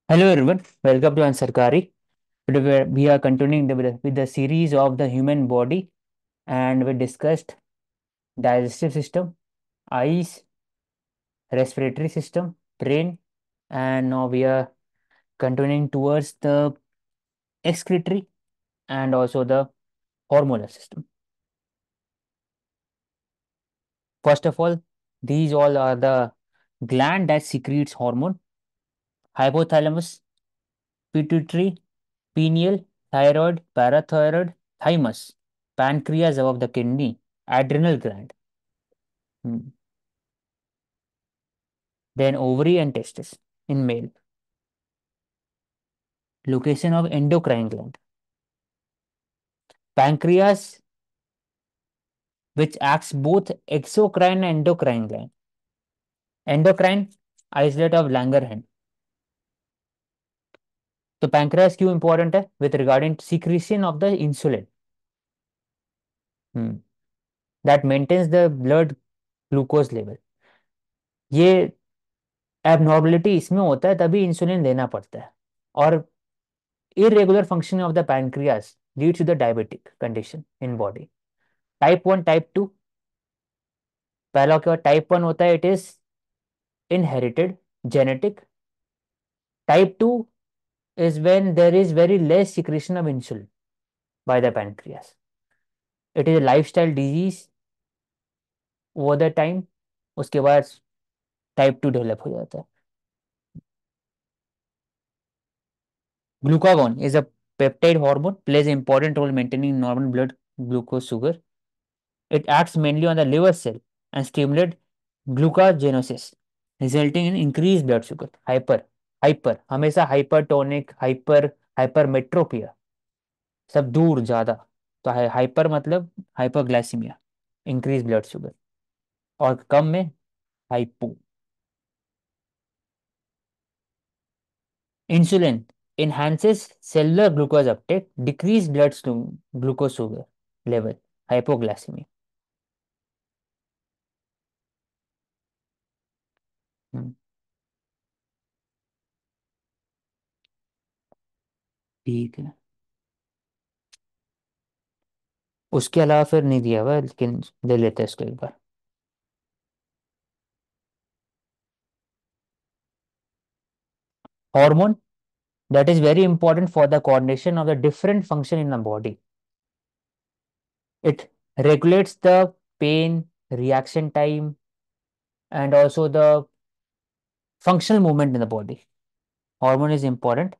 Hello everyone, welcome to Ansarkari. Today we are continuing with the series of the human body, and we discussed digestive system, eyes, respiratory system, brain, and now we are continuing towards the excretory and also the hormonal system. First of all, these all are the gland that secretes hormone: hypothalamus, pituitary, pineal, thyroid, parathyroid, thymus, pancreas above the kidney, adrenal gland. Hmm. Then ovary and testis in male. Location of endocrine gland. Pancreas, which acts both exocrine and endocrine gland. Endocrine, isolate of Langerhans. तो pancreas क्यों important है with regarding secretion of the insulin, hmm, that maintains the blood glucose level. ये abnormality इसमें होता है तभी insulin लेना पड़ता है. और irregular functioning of the pancreas leads to the diabetic condition in body. Type 1, type 2. पहला क्या टाइप 1 होता है, it is inherited, genetic. Type 2 is when there is very less secretion of insulin by the pancreas. It is a lifestyle disease over the time. उसके बाद type 2 develop हो जाता है. Glucagon is a peptide hormone, plays an important role maintaining normal blood glucose sugar. It acts mainly on the liver cell and stimulates glucogenosis, resulting in increased blood sugar. Hyper हमेशा hypertonic, hypermetropia, सब दूर ज्यादा. तो hyper मतलब hyperglycaemia, increase blood sugar. और कम में hypo. Insulin enhances cellular glucose uptake, decrease glucose sugar level, hypoglycemia. हम्म, ठीक है. उसके अलावा फिर नहीं दिया हुआ, लेकिन ले लेते हैं इसको एक बार. Hormone that is very important for the coordination of the different function in the body. It regulates the pain, reaction time, and also the functional movement in the body. Hormone is important.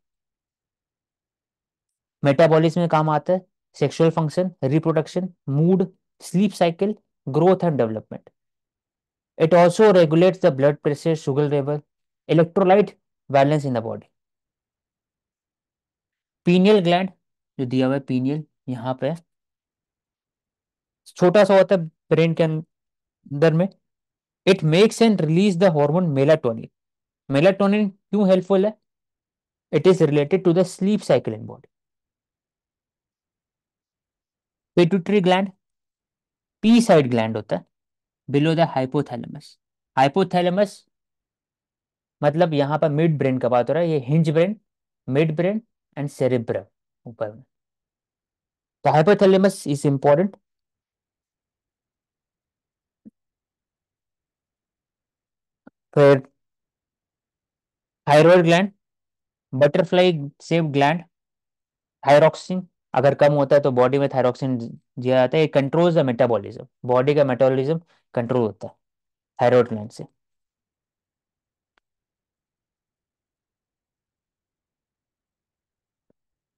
Metabolism में काम आता है. Sexual function, reproduction, mood, sleep cycle, growth and development. It also regulates the blood pressure, sugar level, electrolyte balance in the body. Pineal gland जो दिया हुआ है, pineal यहाँ पे छोटा सा होता है ब्रेन के अंदर में. It makes and release the hormone melatonin. Melatonin क्यों हेल्पफुल है? It is related to the sleep cycle in body. Pituitary gland पी साइड ग्लैंड होता है बिलो द हाइपोथैलेमस. हाइपोथैलेमस मतलब यहाँ पर मिड ब्रेन का बात हो रहा है. ये hinge brain, mid brain and cerebrum ऊपर में. तो हाइपोथैलेमस इज इंपॉर्टेंट. फिर thyroid gland, butterfly shape gland, thyroxine अगर कम होता है तो बॉडी में थायरॉक्सिन दिया जाता है. ये कंट्रोल्स द मेटाबॉलिज्म, बॉडी का मेटाबॉलिज्म कंट्रोल होता है थायराइड ग्लैंड से.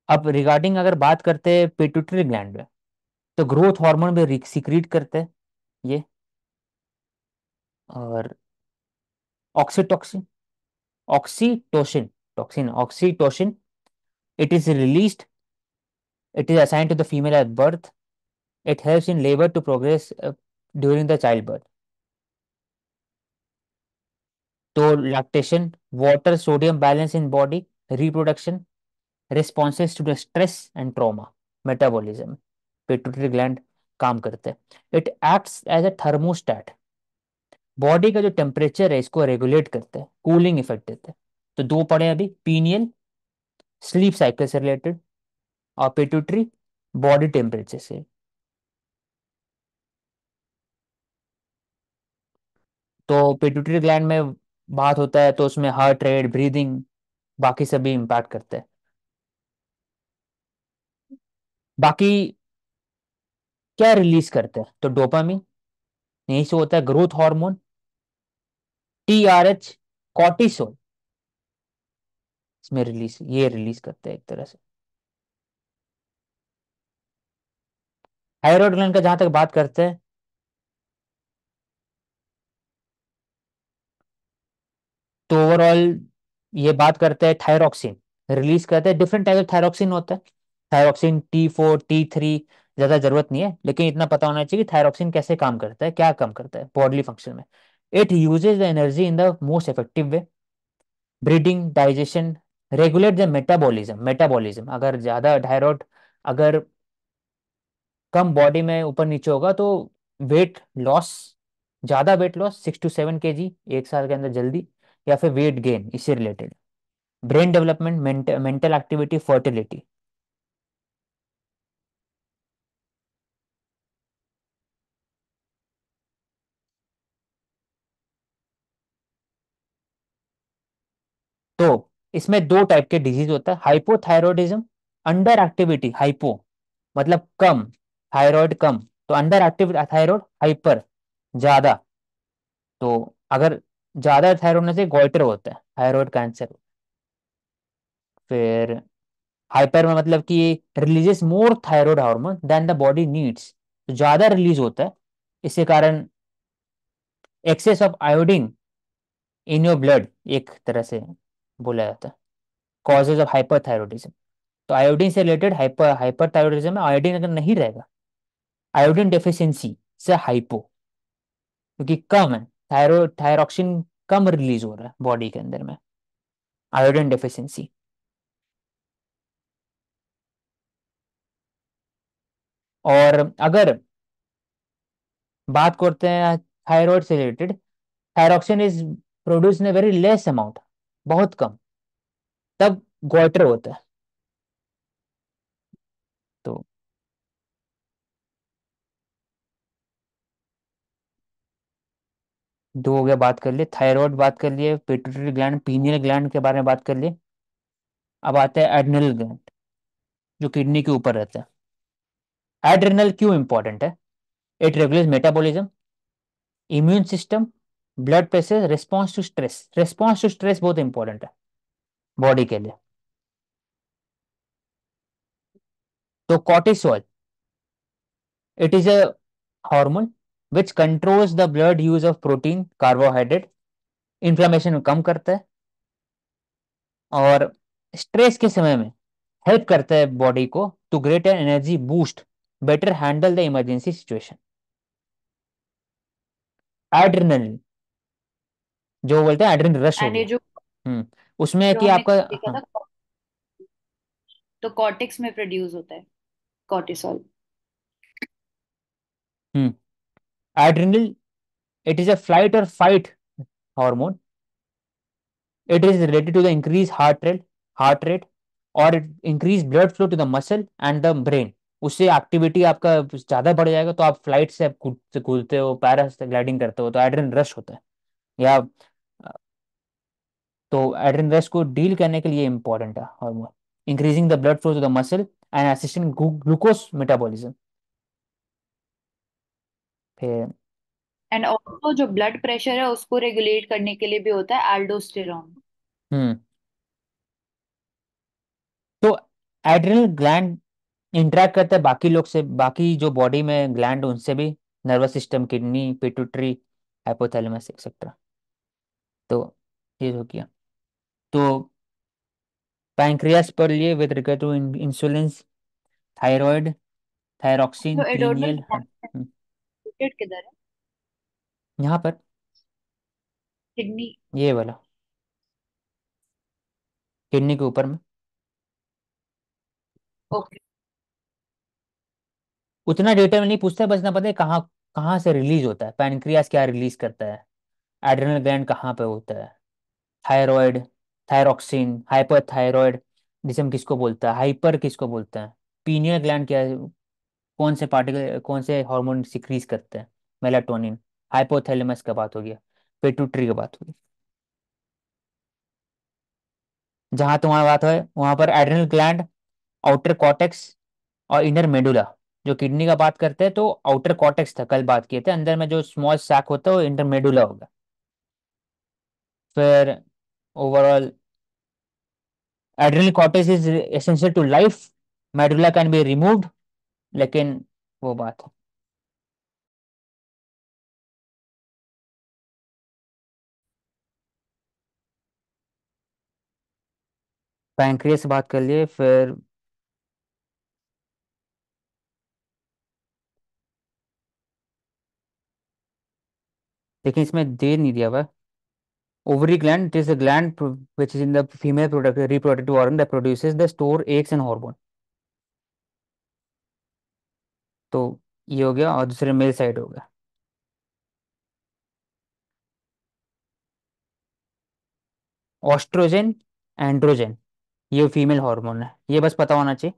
अब रिगार्डिंग अगर बात करते हैं पिट्यूटरी ग्लैंड में, तो ग्रोथ हार्मोन भी सिक्रीट करते हैं ये. और oxytocin, oxytocin, toxin oxytocin, it is released, it is assigned to the female at birth. It helps in labor to progress during the childbirth. तो lactation, water sodium balance in body, reproduction, responses to the stress and trauma, metabolism, pituitary gland काम करते हैं. It acts as a thermostat. Body का जो temperature है इसको regulate करते हैं, कूलिंग इफेक्ट देते हैं. तो दो पढ़े अभी, पीनियल स्लीप साइकिल से रिलेटेड, और पिट्यूटरी बॉडी टेम्परेचर से। तो पिट्यूटरी ग्लैंड में बात होता है तो उसमें हार्ट रेट, ब्रीदिंग, बाकी सभी इम्पैक्ट करते हैं। बाकी क्या रिलीज करते हैं, तो डोपामिन, यहीं से होता है ग्रोथ हार्मोन, TRH, कॉर्टिसोल, इसमें रिलीज, ये रिलीज करते हैं एक तरह से। थायराइड ग्लैंड का जहां तक बात करते हैं, तो ओवरऑल ये बात करते हैं थायरॉक्सिन रिलीज करते हैं। डिफरेंट टाइप ऑफ थायरॉक्सिन होता है, थायरॉक्सिन T4, T3, ज्यादा जरूरत नहीं है, लेकिन इतना पता होना चाहिए कि थायरॉक्सिन कैसे काम करता है, क्या काम करता है बॉडली फंक्शन में। It uses the energy in the most effective way, breeding, digestion, regulate the metabolism. अगर ज्यादा थायराइड, अगर कम बॉडी में ऊपर नीचे होगा तो वेट लॉस, ज्यादा वेट लॉस 6 to 7 kg एक साल के अंदर जल्दी, या फिर वेट गेन इससे related, brain development, mental activity, fertility. तो इसमें दो टाइप के डिजीज होता है, हाइपोथायरॉयडिज्म, अंडर एक्टिविटी, हाइपो मतलब कम, थायराइड कम, तो अंडर एक्टिव थायराइड, हाइपर ज्यादा। तो अगर ज्यादा थायराइड होने से गोइटर होता है, थायराइड कैंसर। फिर हाइपर में मतलब कि releases more thyroid hormone than the body needs, तो ज्यादा रिलीज होता है, इसके कारण excess of iodine in your blood एक तरह से बोला जाता है, कॉजेज ऑफ हाइपरथायरॉयडिज्म। तो आयोडीन से रिलेटेड हाइपरथायरॉयडिज्म में आयोडीन अगर नहीं रहेगा, आयोडीन डेफिशिएंसी से हाइपो, क्योंकि कम है, थायरॉक्सिन कम रिलीज हो रहा है बॉडी के अंदर में, आयोडीन डेफिशिएंसी। और अगर बात करते हैं थायराइड से related, thyroxine is produce in a very less amount, बहुत कम, तब गोइटर होता है। तो दो हो गया, बात कर लिए थायराइड, बात कर लिए पिट्यूटरी ग्लैंड, पीनियल ग्लैंड के बारे में बात कर लिए। अब आते हैं एड्रिनल ग्लैंड, जो किडनी के ऊपर रहता है। एड्रिनल क्यों इंपॉर्टेंट है? It regulates metabolism, immune system, blood pressure, response to stress बहुत इंपॉर्टेंट है बॉडी के लिए। तो cortisol, it is a hormone which controls the blood use of protein, carbohydrate, inflammation कम करता है, और स्ट्रेस के समय में हेल्प करता है बॉडी को to great an energy boost, better handle the emergency situation. Adrenaline, जो बोलते हैं एड्रेनल रश हो एंड ये गया। जो हम्म, उसमें है जो कि हमने आपका, देखा हाँ, था, तो कॉर्टेक्स में प्रोड्यूस होता है cortisol. Hmm, adrenal, it is a flight और fight hormone, it is related to the increase heart rate, और increase blood flow to the muscle and the brain. उससे एक्टिविटी आपका ज्यादा बढ़ जाएगा, तो आप फ्लाइट से कूदते हो, पैराग्लाइडिंग करते हो, तो एड्रेनल रश होता है। या तो एड्रेनल रश को डील करने के लिए इंपॉर्टेंट है hormone, increasing the blood flow to the muscle and assisting glucose metabolism. फिर एंड ऑल्सो जो ब्लड प्रेशर है उसको रेगुलेट करने के लिए भी होता है एल्डोस्टेरॉन। हम्म, तो एड्रिनल ग्लैंड इंटरेक्ट करता है बाकी लोग से, बाकी जो बॉडी में ग्लैंड उनसे भी, nervous system, kidney, pituitary, hypothalamus etcetera. तो ये हो गया। तो पैंक्रियास पर लिए with regard to insulin, thyroid, thyroxine, जो एडोर्नल पीनियल, लोकेटेड किधर है? यहाँ पर, किडनी। ये वाला, किडनी के ऊपर में। ओके। उतना डिटेल में नहीं पूछता है, बस ना पता है कहाँ कहाँ से रिलीज होता है, पैनक्रियास क्या रिलीज करता है, एड्रिनल ग्लैंड कहाँ पे होता है, थायराइड, थायरॉक्सिन, हाइपरथायरॉयड जिसे हम किसको बोलता है, हाइपर किसको बोलते हैं, पीनियल ग्लैंड क्या है, कौन से पार्टिकल कौन से हार्मोन सिक्रीज करते हैं, मेलाटोनिन। हाइपोथैलेमस का बात हो गया, पेटुटरी की बात होगी। जहां तुम्हारी बात है वहां पर एड्रिनल ग्लैंड, आउटर कॉर्टेक्स और इनर मेडुला। जो किडनी का बात करते हैं तो आउटर कॉर्टेक्स था, कल बात किए थे, अंदर में जो स्मॉल सैक होता है वो इंटर मेडुला होगा। फिर overall adrenal cortex is essential to life, medulla can be removed, लेकिन वो बात है। पैंक्रियास से बात कर लिए। फिर लेकिन इसमें दे नहीं दिया हुआ। Ovary gland, it is a gland which is in the female product reproductive organ that produces the store eggs and hormone। तो ये हो गया, और दूसरे मेल साइड हो गया। ऑस्ट्रोजन, एंड्रोजन, ये फीमेल हार्मोन है, ये बस पता होना चाहिए।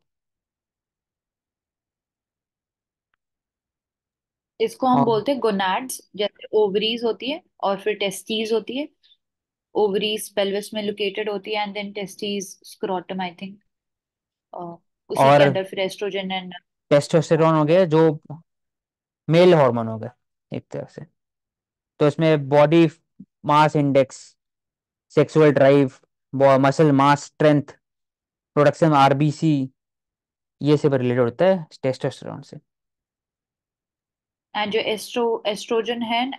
इसको हम और बोलते हैं गोनाड्स, जैसे ओवरीज होती है और फिर टेस्टीज होती है। ओवरीज पेल्विस में लोकेटेड होती है and then testes scrotum I think, उसी के और अंदर फिर एस्ट्रोजन एंड। टेस्टोस्टेरोन हो गया जो मेल हार्मोन हो गया एक तरह से। तो इसमें body mass index, sexual drive, muscle mass strength, production RBC, ये सब रिलेटेड होता है टेस्टोस्टेरोन से। एंड जो एस्ट्रोजन है,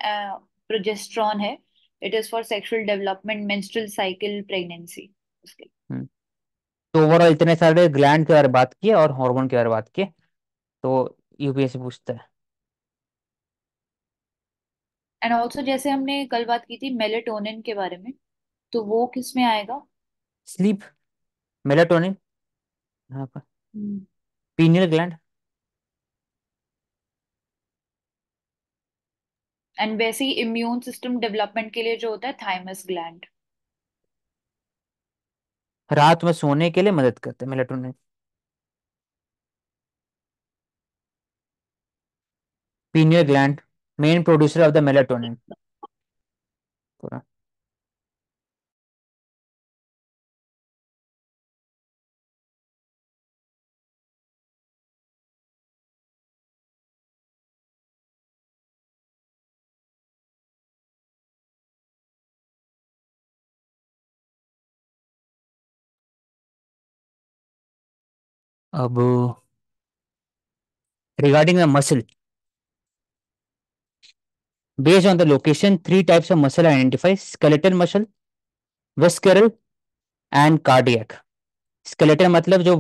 प्रोजेस्ट्रॉन है, it is for sexual development, menstrual cycle, pregnancy उसके। हम्म। तो ओवरऑल इतने सारे ग्लैंड के बारे में बात किए और हार्मोन के बारे में बात किए। तो यूपीएससी पूछता है एंड ऑल्सो जैसे हमने कल बात की थी मेलेटोनिन के बारे में, तो वो किस में आएगा? स्लीप, मेलाटोनिन, यहाँ पर पीनियल ग्लैंड। एंड वैसे ही इम्यून सिस्टम डेवलपमेंट के लिए जो होता है थाइमस ग्लैंड। रात में सोने के लिए मदद करते हैं melatonin. Pineal gland, main producer of the melatonin. पूरा। अब regarding the muscle, based on the location, three types of muscle are identified: skeletal muscle, visceral and cardiac। skeletal मतलब जो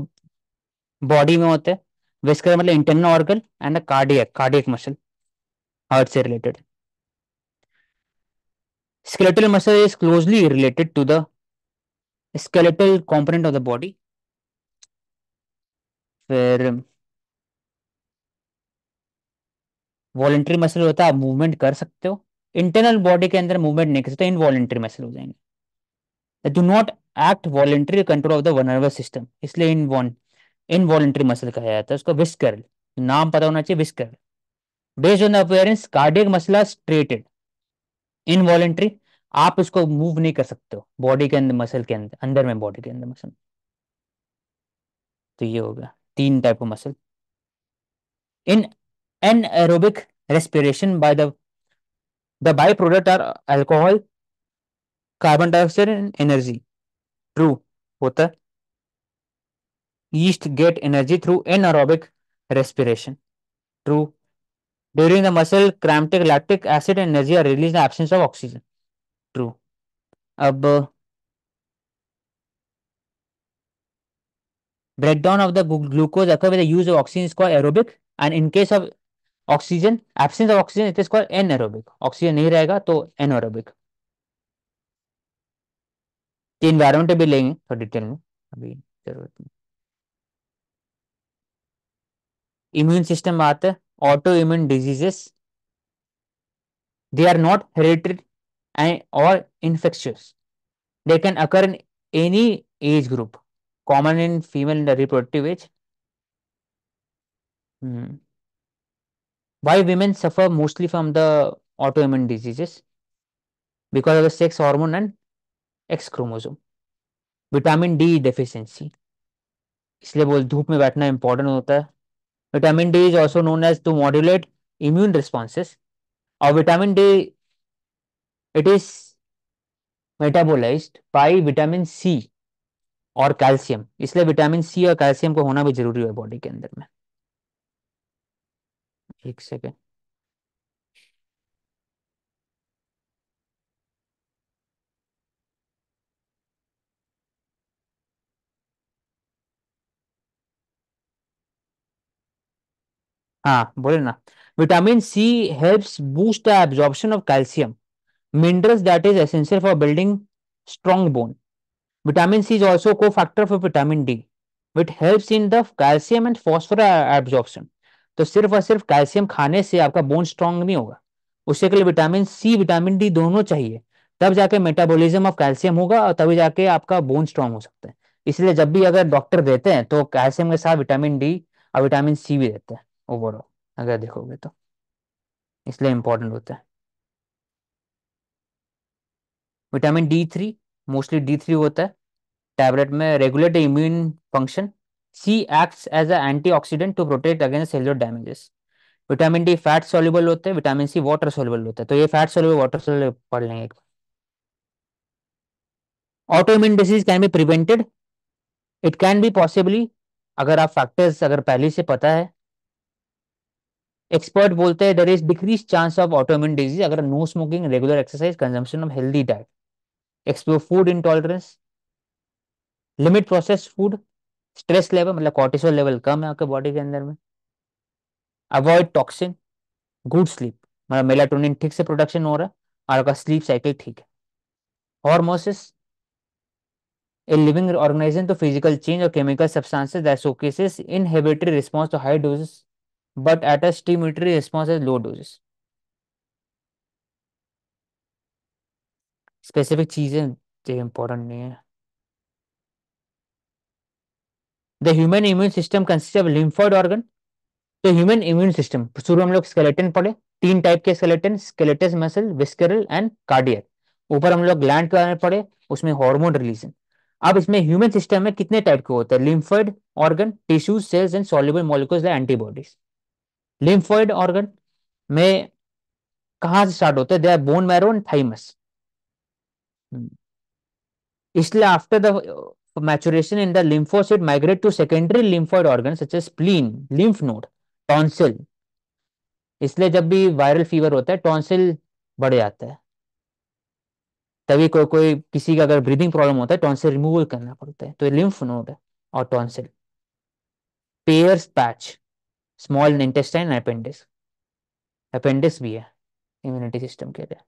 बॉडी में होते हैं, visceral मतलब internal organ, and cardiac, cardiac muscle heart से related. skeletal muscle is closely related to the skeletal component of the body। फिर voluntary muscle होता है, आप मूवमेंट कर सकते हो। इंटरनल बॉडी के अंदर मूवमेंट नहीं कर सकते, इनवॉलेंट्री मसल हो जाएंगे। Do not act voluntary control of the nervous system, इसलिए इनवॉलेंट्री मसल कहा जाता है उसको, विस्करल। नाम पता होना चाहिए, visceral. Based on the appearance cardiac muscle are striated, involuntary आप उसको मूव नहीं कर सकते हो बॉडी के अंदर, मसल के अंदर, अंदर में बॉडी के अंदर मसल। तो ये हो गया तीन type of muscle. In anaerobic respiration by the by product are alcohol, carbon dioxide and energy. True होता है। yeast get energy through anaerobic respiration। True। During the muscle cramping, lactic acid and energy are released in the absence of oxygen। True। अब breakdown of the glucose occur with the use of oxygen is called aerobic, and in case of oxygen, absence of oxygen, it is called anaerobic। Oxygen नहीं रहेगा तो anaerobic। ये environment भी लेंगे थोड़ा detail में, अभी जरूरत नहीं। इम्यून सिस्टम में आते हैं, auto immune diseases, they are not hereditary and or infectious, they can occur in any age group, common in female reproductive age. Why women suffer mostly from the autoimmune diseases? Because of the sex hormone and X chromosome. Vitamin D deficiency, इसलिए बोल धूप में बैठना important होता है। Vitamin D is also known as to modulate immune responses. और vitamin D it is metabolized by vitamin C और calcium, इसलिए विटामिन सी और कैल्शियम को होना भी जरूरी है बॉडी के अंदर में। एक सेकेंड। हाँ बोले ना। Vitamin C helps boost the absorption of calcium minerals that is essential for building strong bone. Vitamin C is also co-factor for vitamin D, which helps in the calcium and phosphorus absorption. तो सिर्फ और सिर्फ calcium खाने से आपका bone strong नहीं होगा, उससे के लिए विटामिन सी विटामिन डी दोनों चाहिए। तब जाके मेटाबॉलिज्म ऑफ कैल्शियम होगा और तभी जाके आपका बोन स्ट्रांग हो सकता है। इसलिए जब भी अगर डॉक्टर देते हैं तो कैल्शियम के साथ विटामिन डी और विटामिन सी भी देते हैं ओवरऑल, अगर देखोगे तो, इसलिए इंपॉर्टेंट होता है। Vitamin D three, mostly D three होता है टैबलेट में, regulate immune function. C acts as a antioxidant to protect against cellular damages. Vitamin D fat soluble होते हैं, विटामिन सी वाटर सॉल्युबल होता है, तो ये फैट सॉल्युबल वाटर सॉल्युबल पढ़ लेंगे। Auto immune disease can be prevented, it can be possibly, अगर आप फैक्टर्स अगर पहले से पता है। एक्सपर्ट बोलते हैं there is decrease chance of auto immune disease अगर no smoking, regular exercise, consumption of healthy diet. Explore food intolerance, limit process food, stress level मतलब कॉर्टिसोल लेवल कम है आपके बॉडी के अंदर में, अवॉइड टॉक्सिन, गुड स्लीप मतलब melatonin ठीक से प्रोडक्शन हो रहा है और आपका स्लीप साइकिल ठीक है। Hormesis, a living organism to physical change और chemical substances that showcases inhibitory response to high doses but at a stimulatory response at low doses. Specific चीजें जो इंपॉर्टेंट नहीं है। The human immune system consist of lymphoid organ. तो human immune system शुरू हम लोग skeleton पढ़े, तीन टाइप के skeleton, skeletal muscle, visceral and cardiac. ऊपर हम लोग ग्लैंड के बारे में पढ़े, उसमें हार्मोन रिलीजन। अब इसमें ह्यूमन सिस्टम में कितने टाइप के होते हैं, lymphoid organ, tissues, cells and soluble molecules like antibodies. Lymphoid organ में कहाँ से स्टार्ट होते हैं, they are bone marrow and thymus. इसलिए after the maturation in the lymphocyte migrate to secondary lymphoid organs such as spleen, lymph node, tonsil। इसलिए जब भी viral fever होता है टॉन्सिल बढ़ जाता है, तभी कोई कोई किसी का अगर ब्रीदिंग प्रॉब्लम होता है टॉन्सिल रिमूवल करना पड़ता है, तो लिम्फ नोड है और tonsil. Peyer's patch, small intestine, appendix, appendix भी है इम्यूनिटी सिस्टम के लिए।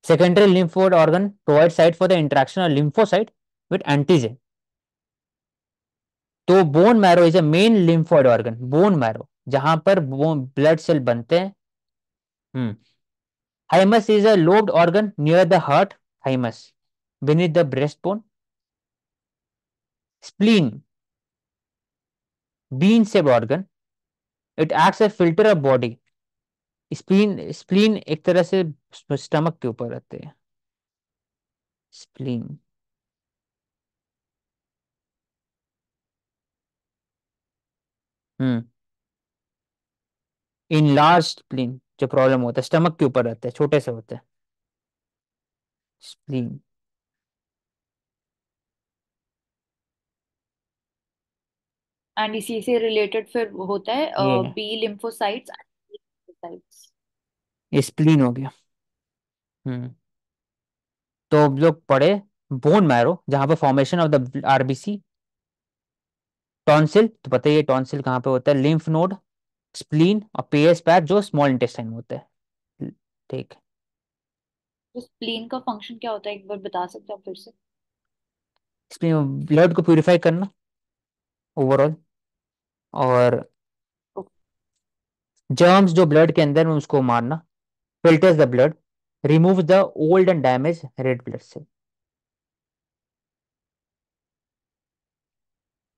Secondary lymphoid organ provide site for the interaction of lymphocyte with antigen. तो bone marrow is a main lymphoid organ, bone marrow जहां पर blood cell बनते हैं। Hmm. Thymus is a lobed organ near the heart, thymus, beneath the breastbone. Spleen, bean-shaped organ. It acts as filter of body. Spleen एक तरह से stomach के ऊपर रहते हैं। Spleen. Hmm. In large spleen जो प्रॉब्लम होता है स्टमक के ऊपर रहते हैं, छोटे से होते हैं स्प्लीन। एंड इसी से रिलेटेड फिर होता है ये बी लिम्फोसाइट्स लिम्फोसाइट्स। ये स्प्लीन हो गया। हम्म। तो हम लोग पढ़े बोन मैरो जहां पर formation of the RBC. Tonsil तो पता ही है टॉन्सिल कहाँ पे होता है, लिम्फ नोड, स्प्लीन और पेयर्स पैच जो स्मॉल इंटेस्टाइन में होता है। ठीक। तो स्प्लीन का फंक्शन क्या होता है, एक बार बता सकते हो आप फिर से? स्प्लीन ब्लड को प्यूरिफाई करना ओवरऑल, और जर्म्स जो ब्लड के अंदर में उसको मारना, filters the blood, remove the old and damage red blood cell.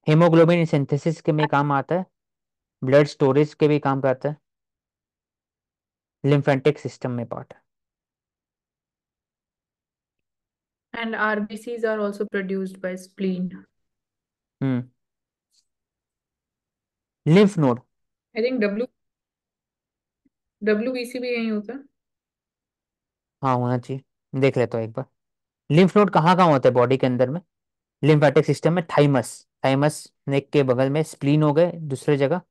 Haemoglobin synthesis के में काम आता है, ब्लड स्टोरेज के भी काम करता है, लिम्फेटिक सिस्टम में पार्ट है। And RBCs are also produced by spleen. Hmm. Lymph node. I think WBC भी यही होता है। हाँ होना चाहिए, देख लेता हूँ एक बार। लिम्फ नोड कहाँ कहाँ होता है बॉडी के अंदर में? लिम्फेटिक सिस्टम में थाइमस, थाइमस नेक के बगल में, स्प्लीन हो गए दूसरे जगह।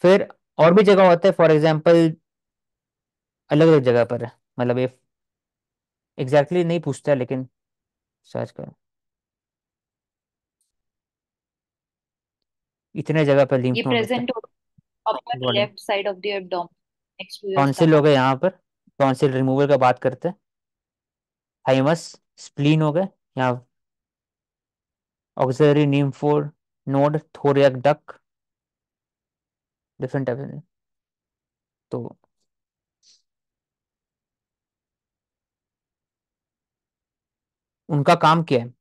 फिर और भी जगह होता है, फॉर एग्जाम्पल अलग अलग जगह पर है, मतलब ये एग्जैक्टली नहीं पूछता है, लेकिन सर्च करो, इतने जगह पर ये लिम्फ नोड होता है प्रेजेंट अपर बॉडी में। Left side of the abdomen next to your tonsil हो स्टमक। गए यहाँ पर, टॉन्सिल रिमूवल का बात करते हैं। थाइमस, स्प्लीन हो गए यहाँ, axillary lymphoid node, thoracic duct, different type. तो उनका काम क्या है?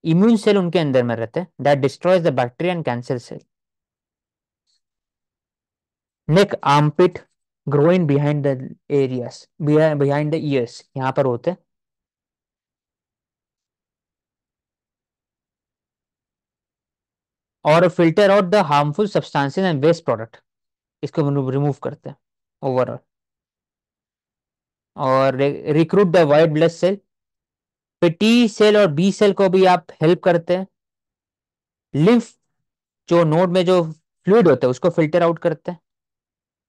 इम्यून सेल उनके अंदर में रहते हैं, that destroys the bacteria and cancer cell. Neck, armpit, groin behind the areas, behind the ears यहाँ पर होते हैं। और filter out the harmful substances and waste product, इसको रिमूव करते हैं ओवरऑल। और recruit the white blood cell, फिर टी सेल और बी सेल को भी आप हेल्प करते हैं। लिम्फ जो नोड में जो फ्लूइड होता है उसको फिल्टर आउट करते हैं।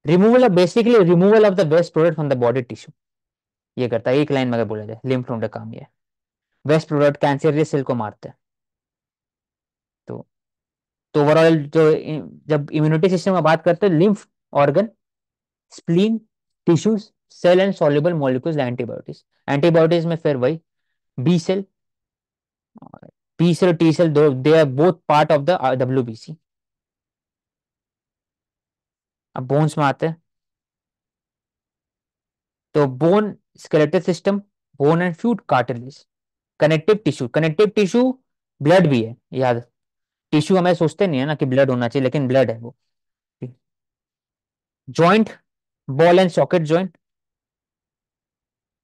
Removal of, basically removal of the waste product from the body tissue, ये करता है एक लाइन में अगर बोला जाए, लिम्फ नोड का काम ये है। वेस्ट प्रोडक्ट कैंसरियस सेल को मारते हैं। तो ओवरऑल जो जब इम्यूनिटी सिस्टम की बात करते हैं, lymph organ, spleen, tissues, cell and soluble molecules, antibiotics. Antibiotics में फिर वही B cell, B cell, T cell, दो they are both part of the WBC। अब बोन्स में आते हैं, तो bone skeletal system, bone and फ्यूट cartilage, connective tissue, connective tissue blood भी है याद। टिश्यू हमें सोचते नहीं है ना कि ब्लड होना चाहिए, लेकिन ब्लड है वो। Joint, ball and socket joint,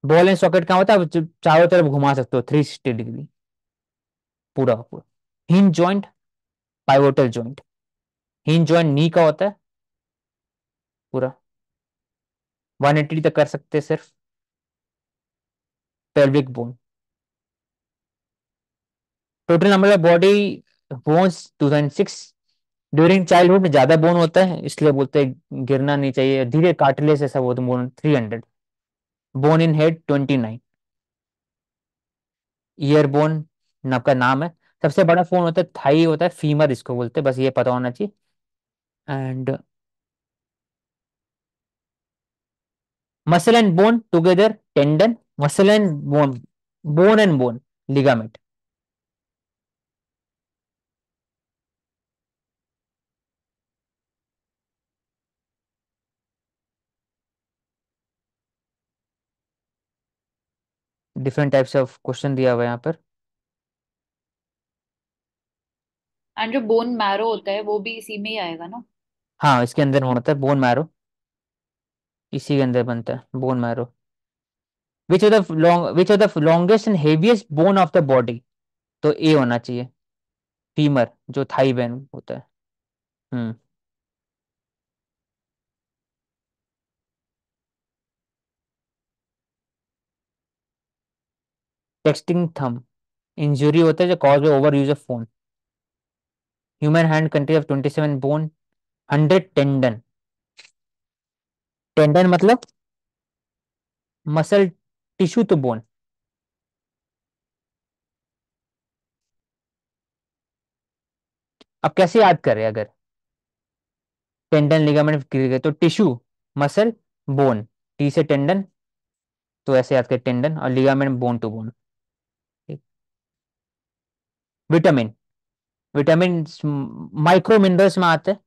ball and socket क्या होता है? आप चारों तरफ घुमा सकते हो 360 डिग्री, पूरा का पूरा। Hinge joint, pivotal joint, hinge joint knee का होता है पूरा, 180 तक कर सकते हैं सिर्फ। Pelvic bone, total number of body bones 2006। During childhood में ज्यादा बोन होता है, इसलिए बोलते हैं गिरना नहीं चाहिए, धीरे कार्टिलेज ऐसा बोलते, bone 300। Bone in head 29। Year bone का नाम है। सबसे बड़ा फोन होता है थाई होता है, फीमर इसको बोलते हैं, बस ये पता होना चाहिए। And muscle and bone together, tendon, muscle and bone, bone and bone, ligament. Different types of question दिया हुआ है यहाँ पर। एंड जो बोन मैरो होता है वो भी इसी में ही आएगा ना? हाँ इसके अंदर होता है बोन मैरो, इसी के अंदर बनता है bone marrow. Which of the longest and heaviest bone of the body? तो ए होना चाहिए, फीमर, जो थाई बेन होता है। हम्म। टेक्सटिंग थंब, इंजुरी होता है जो cause by over use of phone. Human hand country of 27 bone, 100 tendon. Tendon मतलब मसल टिश्यू तो बोन। अब कैसे याद करें? अगर टेंडन लिगामेंट गिर गए तो टिश्यू, मसल, बोन, टी से टेंडन, तो ऐसे याद करें, टेंडन और ligament bone to bone. Vitamin, vitamin micro minerals में आते हैं।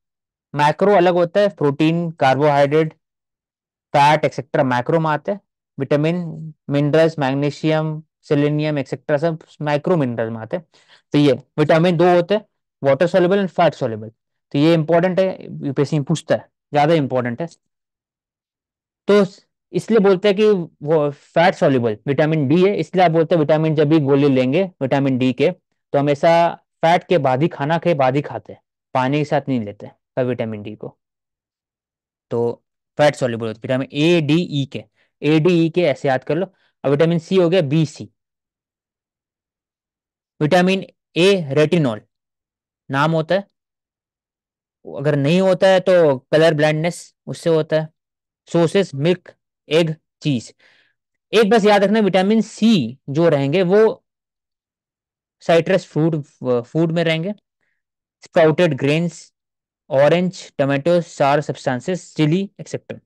मैक्रो अलग होता है, protein, carbohydrate, fat etcetera, macro में आते हैं। Vitamin, minerals, magnesium, selenium etcetera सब माइक्रो मिनरल में आते हैं। तो ये विटामिन दो होते हैं, water soluble and fat soluble. तो ये इंपॉर्टेंट है, यूपीएससी में पूछता है, ज्यादा इंपॉर्टेंट है। तो इसलिए बोलते हैं कि वो फैट सॉल्युबल विटामिन डी है, इसलिए आप बोलते हैं विटामिन जब भी गोली लेंगे विटामिन डी के तो हमेशा फैट के बाद ही, खाना के बाद ही खाते हैं, पानी के साथ नहीं लेते हैं विटामिन डी को। तो फैट सॉल्युबल होते विटामिन ए डी ई के, ए डी ई के ऐसे याद कर लो। और विटामिन सी हो गया B C. Vitamin A retinol नाम होता है, अगर नहीं होता है तो कलर ब्लाइंडनेस उससे होता है। सोर्सेस मिल्क, एग, चीज। एक बस याद रखना विटामिन सी जो रहेंगे वो साइट्रस फ्रूट फूड में रहेंगे, स्प्राउटेड ग्रेन्स, ऑरेंज, टमाटो, सार सब्सटेंसेस, चिली एक्सेट्रा।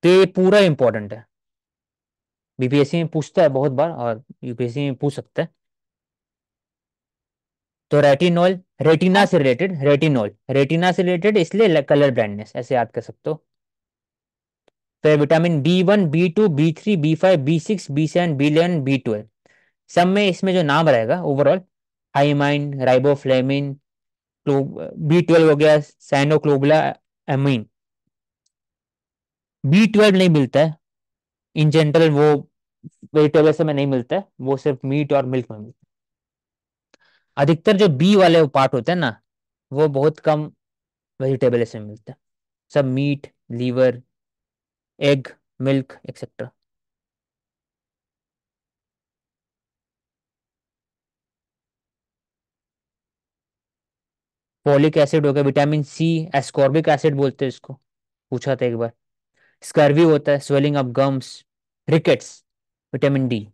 तो ये पूरा इंपॉर्टेंट है, बीपीएससी में पूछता है बहुत बार और यूपीएससी में पूछ सकता है। तो रेटिनॉल रेटिना और से रिलेटेड, रेटिनॉल रेटिना से रिलेटेड इसलिए कलर ब्लाइंडनेस ऐसे याद कर सकते हो। फिर vitamin B one, B two, B three, B five, B six, B seven, B eleven, B twelve, सब में इसमें जो नाम रहेगा overall, thiamine, riboflavin, B twelve हो गया, साइनोक्लोबुला एमीन। बी ट्वेल्व नहीं मिलता है इन जनरल, वो वेजिटेबल से में नहीं मिलता है, वो सिर्फ मीट और मिल्क में मिलता है। अधिकतर जो बी वाले पार्ट होते हैं ना वो बहुत कम वेजिटेबल से मिलता है, सब meat, liver, egg, milk etcetera. Folic acid हो गया, विटामिन सी, एस्कॉर्बिक एसिड बोलते हैं इसको, पूछा था एक बार। स्कर्वी होता है, swelling of gums, rickets. Vitamin D,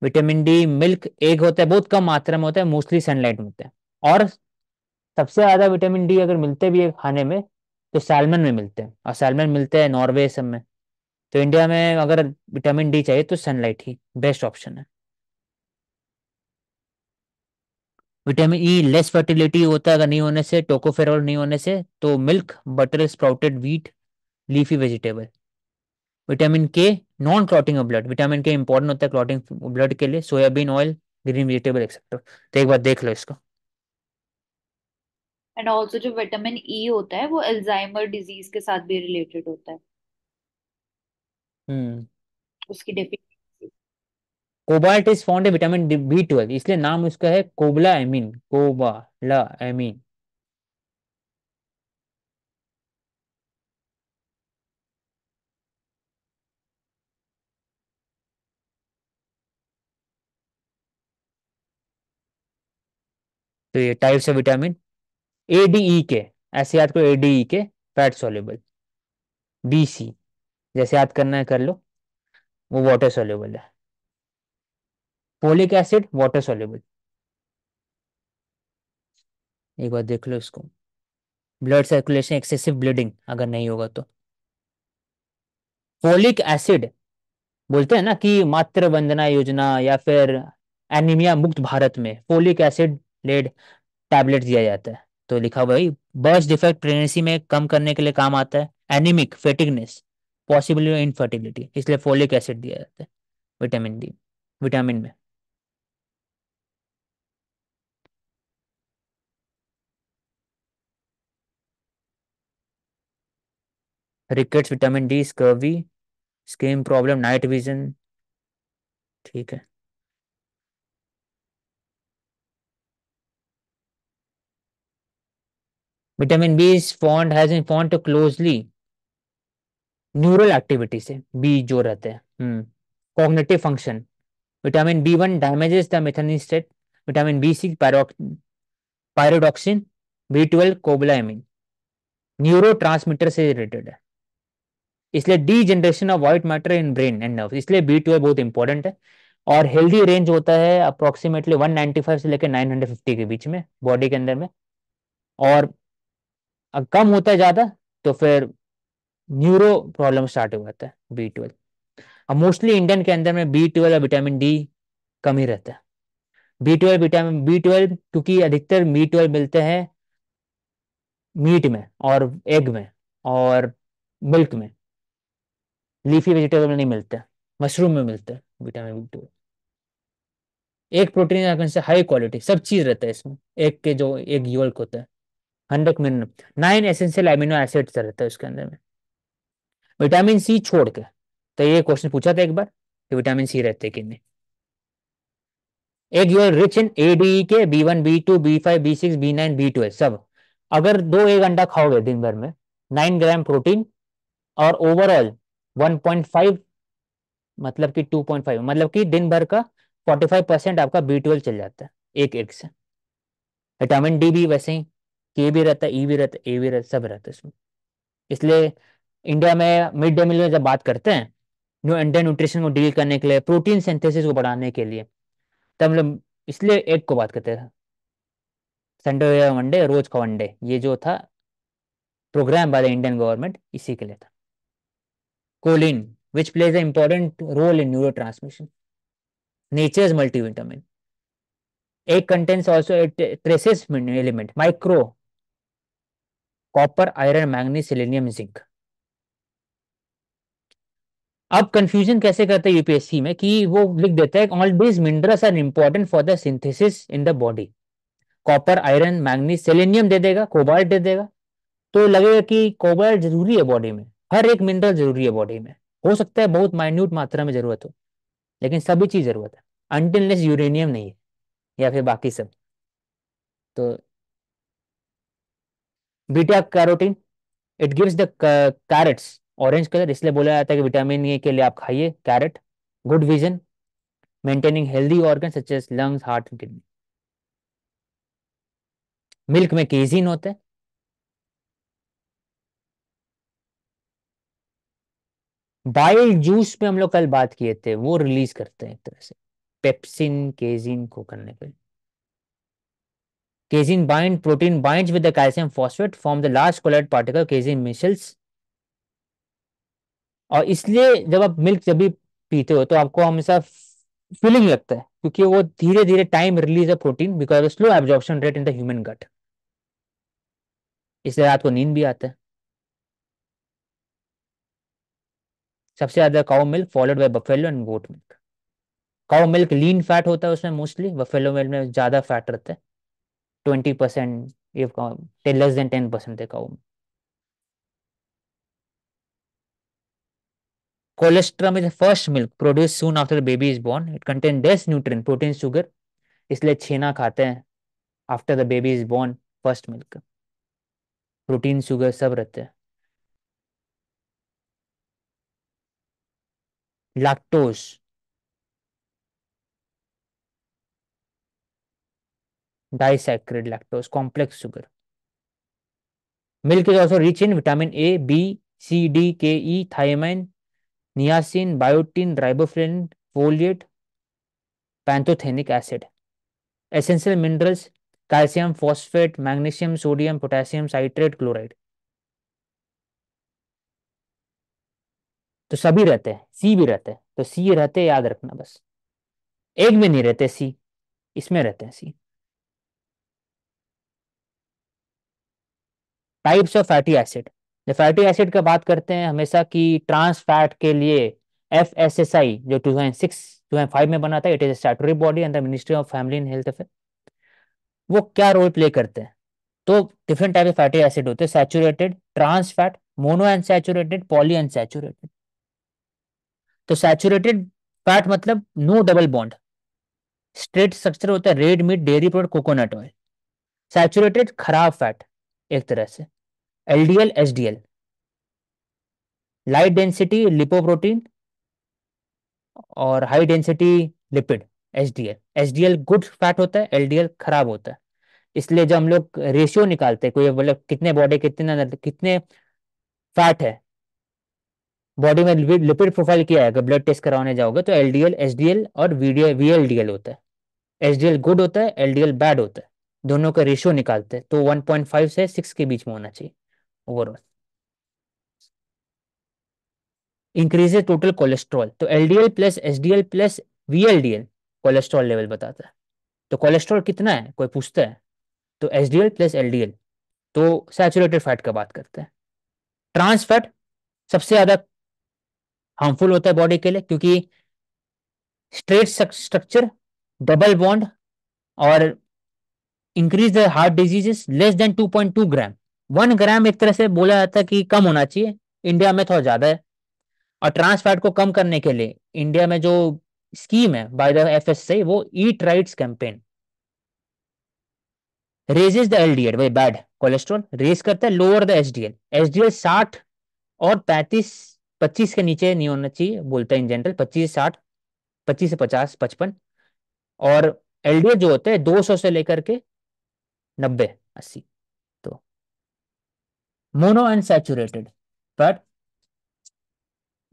vitamin D milk, egg होता है, बहुत कम मात्रा में होता है, मोस्टली सनलाइट में होता है। और सबसे ज्यादा विटामिन डी अगर मिलते भी है खाने में तो सैल्मन में मिलते हैं, और सैल्मन मिलते हैं नॉर्वे सब में। तो इंडिया में अगर विटामिन डी चाहिए तो सनलाइट ही बेस्ट ऑप्शन है। विटामिन ई लेस फर्टिलिटी होता है अगर नहीं होने से, टोकोफेरॉल नहीं होने से, तो milk, butter, sprouted wheat, leafy vegetable. Vitamin K non clotting of blood, vitamin K important होता है क्लॉटिंग ब्लड के लिए, soybean oil, green vegetable etcetera. तो एक बार देख लो इसको। एंड ऑल्सो जो विटामिन ई होता है वो अल्जाइमर डिजीज के साथ भी रिलेटेड होता है, हम्म। उसकी definition. Cobalt is found in vitamin B twelve, इसलिए नाम उसका है कोबला एमीन, कोबाला एमीन। तो ये types of vitamin, A D E के, ऐसे याद करो, ए डी ई के फैट सॉल्युबल, बी सी जैसे याद करना है कर लो, वो वाटर सॉल्युबल है। फोलिक एसिड वाटर सॉल्युबल, एक बार देख लो इसको। ब्लड सर्कुलेशन, एक्सेसिव ब्लीडिंग अगर नहीं होगा तो। फोलिक एसिड बोलते हैं ना कि मातृ वंदना योजना या फिर एनीमिया मुक्त भारत में फोलिक एसिड लेड टैबलेट दिया जाता है। तो लिखा हुआ है बर्थ डिफेक्ट प्रेगनेंसी में कम करने के लिए काम आता है, एनीमिक फेटिगनेस, पॉसिबल इनफर्टिलिटी, इसलिए फोलिक एसिड दिया जाता है विटामिन डी, विटामिन में। Rickets, vitamin D, scurvy, skin problem, night vision. ठीक है। Vitamin B is found has been found to closely neural activity से, बी जो रहते हैं, cognitive function. Vitamin B one damages the methanic state, vitamin B six pyridoxine, B twelve cobalamin, neuro transmitter से related है, इसलिए degeneration of white matter in brain and nerve, इसलिए B twelve बहुत important है। और healthy range होता है approximately 195 से लेकर 950 के बीच में बॉडी के अंदर में। और कम होता है ज्यादा तो फिर न्यूरो प्रॉब्लम स्टार्ट हो जाता है बी ट्वेल्व। अब मोस्टली इंडियन के अंदर में बी ट्वेल्व और विटामिन डी कम ही रहता है। B twelve, vitamin B twelve क्योंकि अधिकतर बी ट्वेल्व मिलते हैं मीट में और एग में और मिल्क में, लीफी वेजिटेबल में नहीं मिलते, मशरूम में मिलते हैं विटामिन B12। एक प्रोटीन से हाई क्वालिटी सब चीज रहता है इसमें, एक के जो एक योल्क होता है, 100 मिनरल, 9 एसेंशियल अमीनो एसिड्स रहता है उसके अंदर में, विटामिन C छोड़ के। तो ये क्वेश्चन पूछा था एक बार कि विटामिन C रहते कि नहीं। एक योर रिच इन ADE के B1 B2 B5 B6 B9 B12 सब। अगर दो एक अंडा खाओगे दिन भर में, 9 ग्राम प्रोटीन, और ओवरऑल 1.5, मतलब कि 2.5, मतलब कि दिन भर का 45% आपका B12 चल जाता है एक एग से। विटामिन D भी वैसे ही, के भी रहता है, ई भी रहता है, ए भी रहता है, सब रहता है इसमें। इसलिए इंडिया में मिड डे मील में जब बात करते हैं, जो इंडियन न्यूट्रिशन को डील करने के लिए, प्रोटीन सिंथेसिस को बढ़ाने के लिए, तब हम लोग इसलिए एग को बात करते थे। संडे या वनडे, रोज का वनडे, ये जो था program by the Indian government, इसी के लिए था। Choline, which plays a important role in neurotransmission, nature's multivitamin. Egg contains also traces element, micro, copper, iron, manganese, selenium, zinc. अब कंफ्यूजन कैसे करते हैं यूपीएससी में कि वो लिख देते हैं all these minerals are important for the synthesis in the body. Copper, iron, manganese, selenium दे देगा, कोबाल्ट दे देगा, तो लगेगा कि कोबाल्ट जरूरी है बॉडी में, हर एक मिनरल जरूरी है बॉडी में। हो सकता है बहुत माइन्यूट मात्रा में जरूरत हो, लेकिन सभी चीज जरूरत है, अनटिल यूरेनियम नहीं है या फिर बाकी सब। तो beta carotene, it gives the carrots orange colour, इसलिए बोला जाता है कि विटामिन A के लिए आप खाइए carrot. Good vision, maintaining healthy organ such as lungs, heart, kidney. Milk में केजीन होता है। बाइल जूस पे हम लोग कल बात किए थे, वो रिलीज करते हैं एक तरह से पेप्सिन केजीन को करने पे। Casein bind, protein binds with the calcium phosphate form the large colloid particle casein micelles. और इसलिए जब आप मिल्क जब भी पीते हो तो आपको हमेशा फीलिंग लगता है, क्योंकि वो धीरे धीरे टाइम रिलीज है protein because slow absorption rate in the human gut, इसलिए रात को नींद भी आता है। सबसे ज्यादा cow milk followed by buffalo and goat milk. Cow milk lean fat होता है उसमें मोस्टली, बफेलो मिल्क में ज्यादा फैट रहता है, 20%, ये लेस देन 10% है काउ में। Colostrum is first milk produce soon after baby is born, it contain less nutrient protein sugar, इसलिए छेना खाते हैं after the baby is born, first milk, protein sugar सब रहते हैं। Lactose, disaccharide lactose, complex sugar. Milk is also rich in vitamin A B C D K E, thiamine, niacin, biotin, riboflavin, folate, pantothenic acid. Essential minerals, calcium phosphate, magnesium, sodium, potassium, citrate, chloride, तो सभी रहते हैं। सी भी रहते हैं, तो सी रहते हैं, याद रखना बस। एग में नहीं रहते सी, इसमें रहते हैं सी। टाइप्स ऑफ फैटी एसिड, जब फैटी एसिड का बात करते हैं हमेशा कि ट्रांस फैट के लिए FSSI जो 2006-2005 में बना था, it is statutory body under ministry of family and health affair, वो क्या रोल प्ले करते हैं। तो different type of fatty acid होते हैं, saturated, trans fat, mono unsaturated, poly unsaturated. तो सैचुरेटेड फैट मतलब no double bond, straight structure होता है, red meat, dairy product, coconut oil. Saturated खराब फैट एक तरह से, LDL HDL। Light density lipoprotein, और high density lipid, HDL good fat होता है, LDL खराब होता है। इसलिए जब हम लोग रेशियो निकालते हैं, कोई मतलब कितने बॉडी कितने कितने फैट है बॉडी में, लिपिड प्रोफाइल किया है, अगर ब्लड टेस्ट करवाने जाओगे तो LDL HDL और VLDL होता है। HDL गुड होता है, LDL बैड होता है, दोनों का रेशियो निकालते हैं, तो 1.5 से 6 के बीच में होना चाहिए ओवरऑल। इंक्रीजेज टोटल कोलेस्ट्रॉल, तो LDL plus HDL plus VLDL cholesterol level बताता है। तो कोलेस्ट्रॉल कितना है कोई पूछता है, तो HDL प्लस LDL, तो सैचुरेटेड फैट का बात करते हैं। ट्रांस फैट सबसे ज्यादा हार्मफुल होता है बॉडी के लिए, क्योंकि स्ट्रेट स्ट्रक्चर, डबल बॉन्ड, और increase the heart diseases less than 2.2 ग्राम। 1 ग्राम एक तरह से बोला जाता है कि कम होना चाहिए, इंडिया में थोड़ा ज्यादा है। और ट्रांस फैट को कम करने के लिए इंडिया में जो स्कीम है बाय द एफएसआई, वो eat rights campaign raises the LDL, भाई बैड कोलेस्ट्रॉल रेज करता है, लोअर द एचडीएल। एचडीएल 60 और 35, 25 के नीचे नहीं होना चाहिए बोलता है इन जनरल, 25 से 60, 25 से 50, 55। और एलडीएल जो होते हैं 200 से लेकर के 90, 80। तो mono unsaturated fat,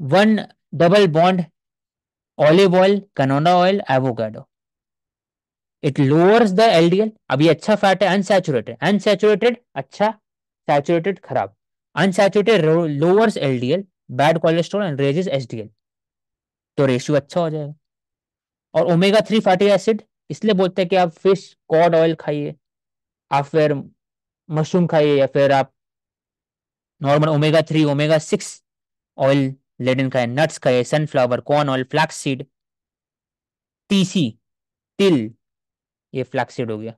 one double bond, olive oil, canola oil, avocado, it lowers the LDL. अब ये अच्छा फैट है, अनसैचुरेटेड, अनसैचुरेटेड अच्छा, सैचुरेटेड खराब। Unsaturated lowers LDL, bad cholesterol and raises HDL, तो रेशियो अच्छा हो जाएगा। और ओमेगा 3 फैटी एसिड, इसलिए बोलते हैं कि आप फिश कॉड ऑयल खाइए, आप फिर मशरूम खाइए, या फिर आप normal omega 3 omega 6 oil laden खाए, नट्स खाए, sunflower, corn oil, flax seed, तीसी, तिल, ये फ्लैक्स सीड हो गया।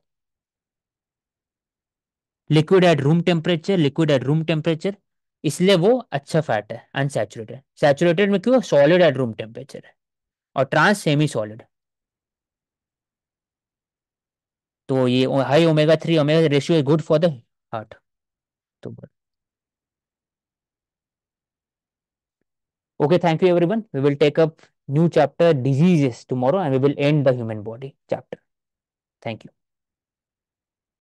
Liquid at room temperature, liquid at room temperature, इसलिए वो अच्छा फैट है। अनसैचुरेटेड, सैचुरेटेड में क्यों, सॉलिड एट रूम टेम्परेचर है। और ट्रांस सेमी सॉलिड, तो ये high omega 3 omega ratio is good for the heart. तो okay, thank you everyone. We will take up new chapter diseases tomorrow, and we will end the human body chapter. Thank you.